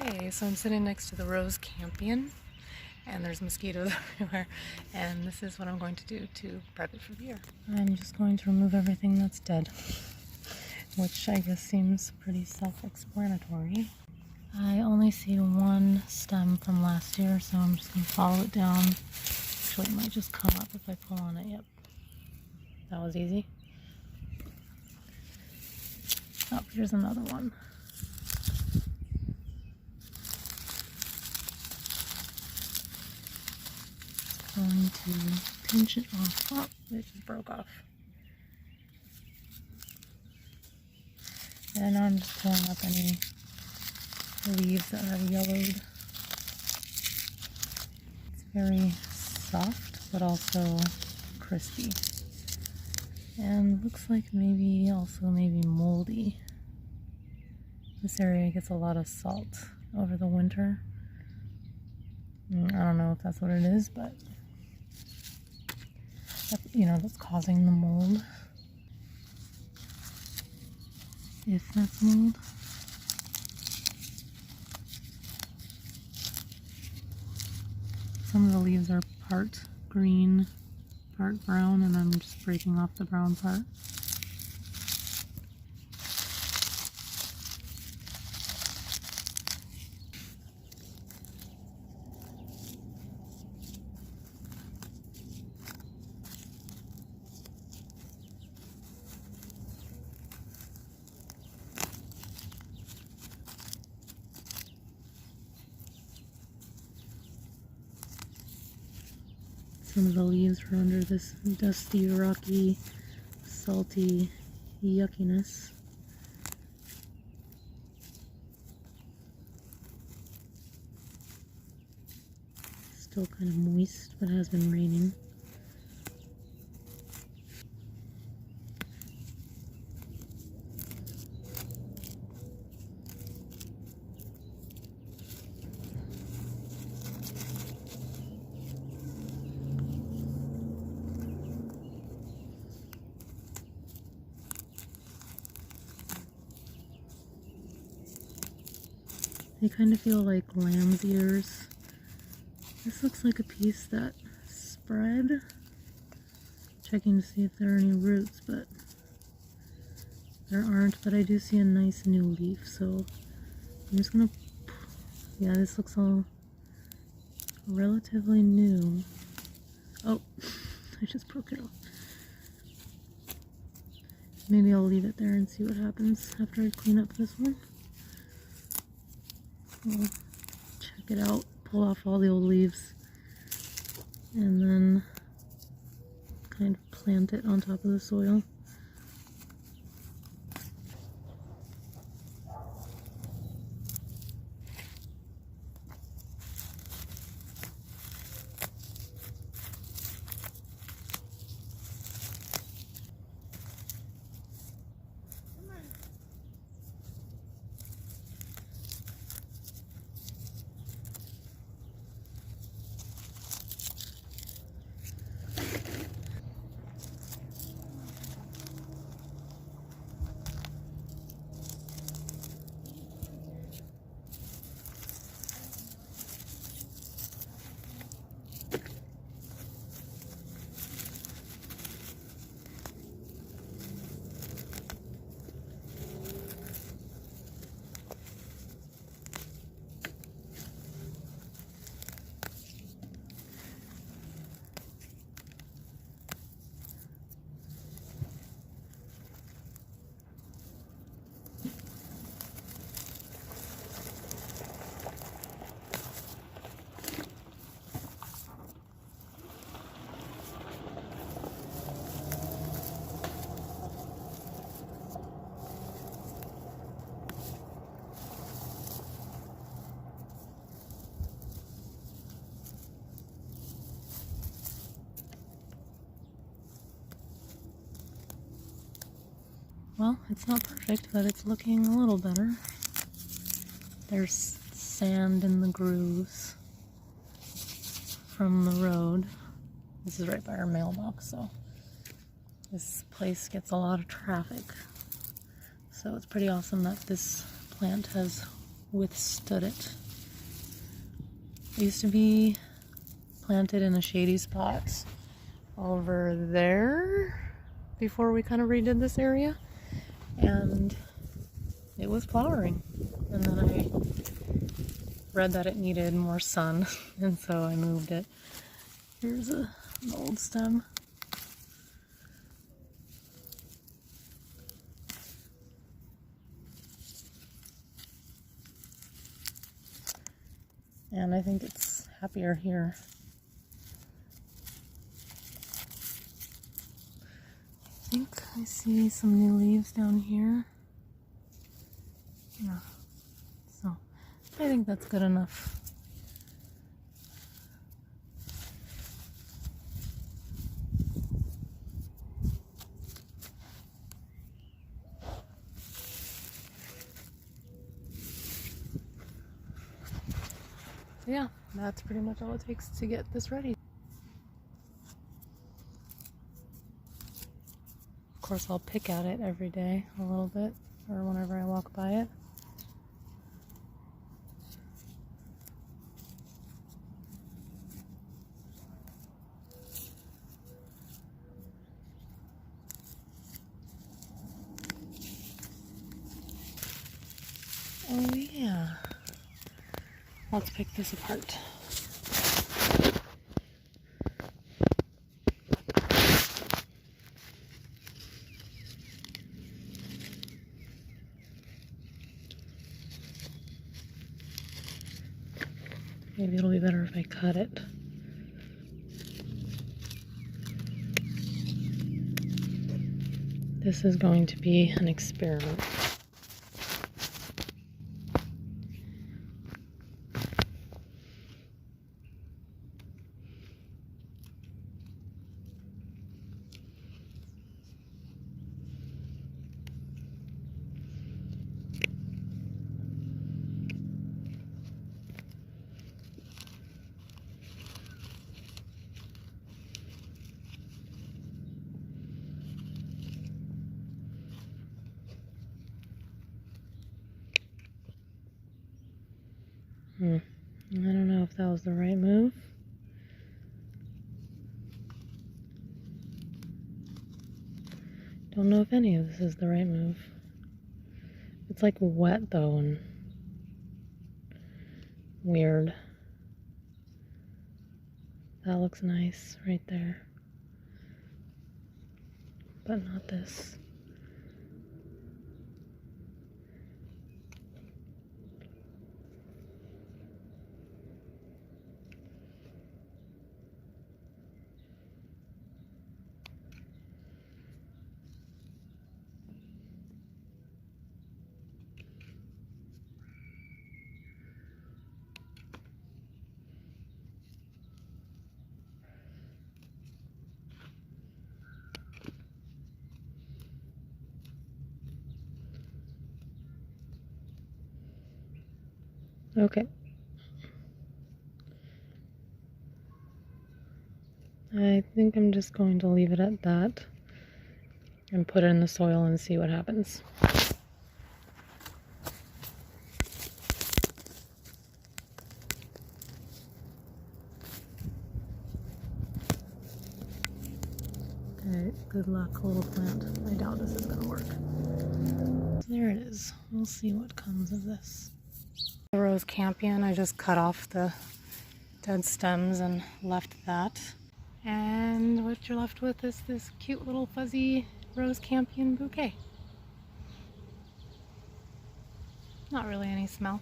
Okay, so I'm sitting next to the rose campion, and there's mosquitoes everywhere, and this is what I'm going to do to prep it for the year. I'm just going to remove everything that's dead, which I guess seems pretty self-explanatory. I only see one stem from last year, so I'm just going to follow it down. Actually, it might just come up if I pull on it. Yep, that was easy. Oh, here's another one. Going to pinch it off. Oh, it just broke off. And I'm just pulling up any leaves that have yellowed. It's very soft, but also crispy. And looks like maybe moldy. This area gets a lot of salt over the winter. I don't know if that's what it is, but that's causing the mold. If that's mold. Some of the leaves are part green, part brown, and I'm just breaking off the brown part. Some of the leaves are under this dusty, rocky, salty yuckiness. Still kind of moist, but it has been raining. They kind of feel like lamb's ears. This looks like a piece that spread. Checking to see if there are any roots, but there aren't. But I do see a nice new leaf, so I'm just gonna, yeah, this looks all relatively new. Oh, I just broke it off. Maybe I'll leave it there and see what happens after I clean up this one. We'll check it out, pull off all the old leaves, and then kind of plant it on top of the soil. Well, it's not perfect, but it's looking a little better. There's sand in the grooves from the road. This is right by our mailbox, so this place gets a lot of traffic. So it's pretty awesome that this plant has withstood it. It used to be planted in a shady spot over there before we kind of redid this area, and it was flowering, and then I read that it needed more sun and so I moved it. Here's an old stem. And I think it's happier here. I think I see some new leaves down here. Yeah. So I think that's good enough. So yeah, that's pretty much all it takes to get this ready. Of course, I'll pick at it every day a little bit, or whenever I walk by it. Oh yeah. Let's pick this apart. Maybe it'll be better if I cut it. This is going to be an experiment. I don't know if that was the right move. Don't know if any of this is the right move. It's like wet though and weird. That looks nice right there. But not this. Okay. I think I'm just going to leave it at that and put it in the soil and see what happens. Okay, good luck, little plant. I doubt this is gonna work. So there it is. We'll see what comes of this. The rose campion, I just cut off the dead stems and left that. And what you're left with is this cute little fuzzy rose campion bouquet. Not really any smell.